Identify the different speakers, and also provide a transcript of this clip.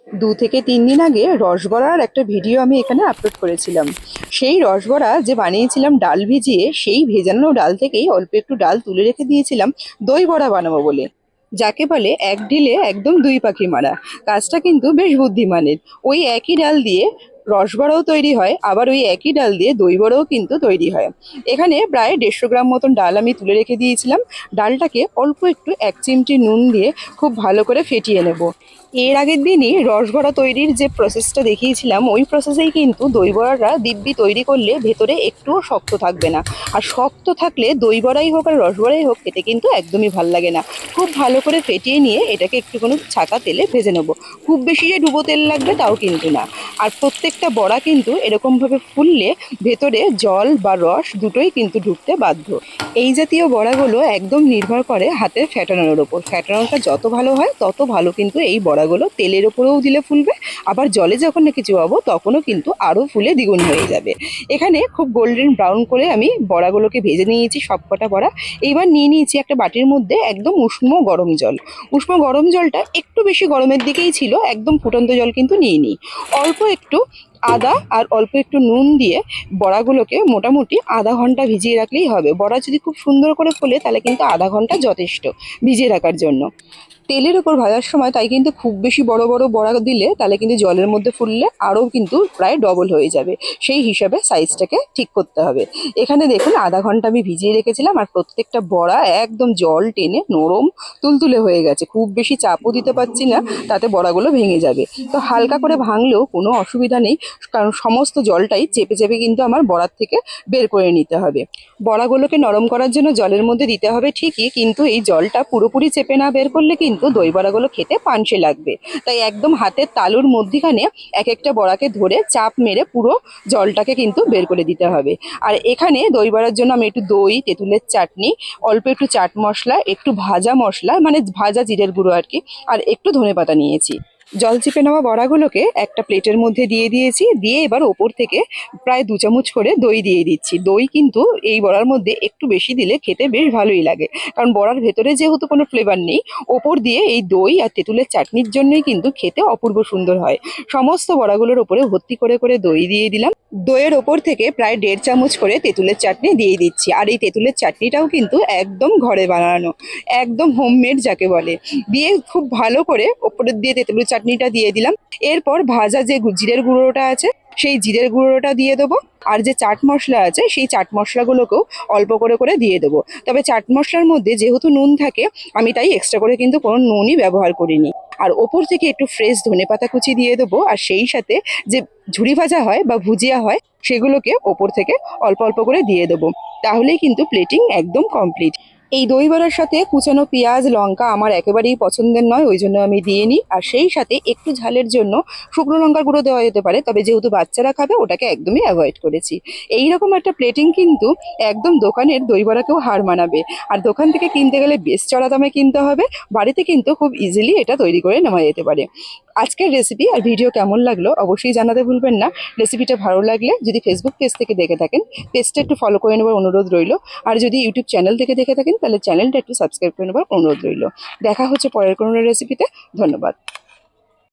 Speaker 1: 2 থেকে 3 দিন আগে রসবড়ার একটা ভিডিও আমি এখানে আপলোড করেছিলাম। সেই রসবড়া যে বানিয়েছিলাম ডাল ভিজিয়ে, সেই ভেজানো ডাল থেকেই অল্প একটু ডাল তুলে রেখে দিয়েছিলাম দই বড়া বানাবো বলে। যাকে বলে এক ঢিলে একদম 2 পাখি মারা। কাজটা কিন্তু বেশ বুদ্ধিমানের। ওই একই ডাল দিয়ে রসবড়াও তৈরি হয়, আবার ওই একই ডাল দিয়ে দই বড়াও কিন্তু তৈরি হয়। এখানে প্রায় 150 গ্রাম মতন ডাল আমি তুলে রেখে দিয়েছিলাম। ডালটাকে অল্প একটু 1 চিমটি নুন দিয়ে খুব ভালো করে ফেটিয়ে নেব। এর আগের দিনই রসবড়া তৈরির যে প্রসেসটা দেখিয়েছিলাম, ওই প্রসেসেই কিন্তু দই বড়াটা দিব্যি তৈরি করলে ভেতরে একটুও শক্ত থাকবে না। আর শক্ত থাকলে দই বড়াই হোক আর রসবড়াই হোক, খেতে কিন্তু একদমই ভাল লাগে না। খুব ভালো করে ফেটিয়ে নিয়ে এটাকে একটুখানি ছাকা তেলে ভেজে নেবো। খুব বেশি যে ডুবো তেল লাগবে তাও কিন্তু না। আর প্রত্যেকটা বড়া কিন্তু এরকমভাবে ফুললে ভেতরে জল বা রস দুটোই কিন্তু ঢুকতে বাধ্য। এই জাতীয় বড়াগুলো একদম নির্ভর করে হাতের ফ্যাটানোর ওপর। ফ্যাটানোটা যত ভালো হয় তত ভালো কিন্তু এই বড়াগুলো। তেলের ওপরেও দিলে ফুলবে, আবার জলে যখন নাকি চুয়াবো তখনও কিন্তু আরও ফুলে দ্বিগুণ হয়ে যাবে। এখানে খুব গোল্ডেন ব্রাউন করে আমি বড়াগুলোকে ভেজে নিয়েছি, সবকটা বড়া। এইবার নিয়ে নিয়েছি একটা বাটির মধ্যে একদম উষ্ণ গরম জল। উষ্ণ গরম জলটা একটু বেশি গরমের দিকেই ছিল, একদম ফুটন্ত জল কিন্তু নিইনি। অল্প একটু আদা আর অল্প একটু নুন দিয়ে বড়াগুলোকে মোটামুটি আধা ঘন্টা ভিজিয়ে রাখলেই হবে। বড়া যদি খুব সুন্দর করে ফোলে তাহলে কিন্তু আধা ঘন্টা যথেষ্ট ভিজিয়ে রাখার জন্য। তেলের ওপর ভাজার সময় তাই কিন্তু খুব বেশি বড় বড় বড়া দিলে তাহলে কিন্তু জলের মধ্যে ফুললে আরও কিন্তু প্রায় ডবল হয়ে যাবে। সেই হিসাবে সাইজটাকে ঠিক করতে হবে। এখানে দেখুন আধা ঘন্টা আমি ভিজিয়ে রেখেছিলাম, আর প্রত্যেকটা বড়া একদম জল টেনে নরম তুলতুলে হয়ে গেছে। খুব বেশি চাপও দিতে পারছি না, তাতে বড়াগুলো ভেঙে যাবে। তো হালকা করে ভাঙলেও কোনো অসুবিধা নেই, কারণ সমস্ত জলটাই চেপে চেপে কিন্তু আমার বড়ার থেকে বের করে নিতে হবে। বড়াগুলোকে নরম করার জন্য জলের মধ্যে দিতে হবে ঠিকই, কিন্তু এই জলটা পুরোপুরি চেপে না বের করলে কিন্তু দই বড়াগুলো খেতে পানসে লাগবে। তাই একদম হাতের তালুর মধ্যিখানে এক একটা বড়াকে ধরে চাপ মেরে পুরো জলটাকে কিন্তু বের করে দিতে হবে। আর এখানে দই বড়ার জন্য আমি একটু দই, তেঁতুলের চাটনি, অল্প একটু চাট মশলা, একটু ভাজা মশলা মানে ভাজা জিরের গুঁড়ো আর কি, আর একটু ধনেপাতা নিয়েছি। জল চিপে নেওয়া বড়াগুলোকে একটা প্লেটের মধ্যে দিয়ে দিয়েছি, দিয়ে এবার ওপর থেকে প্রায় 2 চামচ করে দই দিয়ে দিচ্ছি। দই কিন্তু এই বড়ার মধ্যে একটু বেশি দিলে খেতে বেশ ভালোই লাগে, কারণ বড়ার ভেতরে যেহেতু কোনো ফ্লেভার নেই, ওপর দিয়ে এই দই আর তেঁতুলের চাটনির জন্যই কিন্তু খেতে অপূর্ব সুন্দর হয়। সমস্ত বড়াগুলোর ওপরে ভর্তি করে করে দই দিয়ে দিলাম। দইয়ের ওপর থেকে প্রায় 1.5 চামচ করে তেঁতুলের চাটনি দিয়ে দিচ্ছি। আর এই তেঁতুলের চাটনিটাও কিন্তু একদম ঘরে বানানো, একদম হোমমেড যাকে বলে। দিয়ে খুব ভালো করে ওপরের দিয়ে তেঁতুলের চাটনিটা দিয়ে দিলাম। এরপর ভাজা যে জিরের গুঁড়োটা আছে, সেই জিরের গুঁড়োটা দিয়ে দেবো। আর যে চাট মশলা আছে, সেই চাট মশলাগুলোকেও অল্প করে করে দিয়ে দেবো। তবে চাট মশলার মধ্যে যেহেতু নুন থাকে, আমি তাই এক্সট্রা করে কিন্তু কোনো নুনই ব্যবহার করিনি। আর ওপর থেকে একটু ফ্রেশ ধনেপাতা কুচি দিয়ে দেবো, আর সেই সাথে যে ঝুরি ভাজা হয় বা ভুজিয়া হয়, সেগুলোকে ওপর থেকে অল্প অল্প করে দিয়ে দেবো। তাহলেই কিন্তু প্লেটিং একদম কমপ্লিট। এই দই বড়ার সাথে কুচানো পেঁয়াজ লঙ্কা আমার একেবারেই পছন্দের নয়, ওই জন্য আমি দিয়ে নিই। আর সেই সাথে একটু ঝালের জন্য শুকনো লঙ্কার গুঁড়ো দেওয়া যেতে পারে, তবে যেহেতু বাচ্চারা খাবে ওটাকে একদমই অ্যাভয়েড করেছি। এইরকম একটা প্লেটিং কিন্তু একদম দোকানের দই বড়াকেও হার মানাবে। আর দোকান থেকে কিনতে গেলে বেশ চড়া দামে কিনতে হবে, বাড়িতে কিন্তু খুব ইজিলি এটা তৈরি করে নেওয়া যেতে পারে। আজকের রেসিপি আর ভিডিও কেমন লাগলো অবশ্যই জানাতে ভুলবেন না। রেসিপিটা ভালো লাগলে যদি ফেসবুক পেজ থেকে দেখে থাকেন, পেজটা একটু ফলো করে নেবার অনুরোধ রইল। আর যদি ইউটিউব চ্যানেল থেকে দেখে থাকেন তাহলে চ্যানেলটা একটু সাবস্ক্রাইব করে নেবার অনুরোধ রইল। দেখা হচ্ছে পরের কোনো রেসিপিতে। ধন্যবাদ।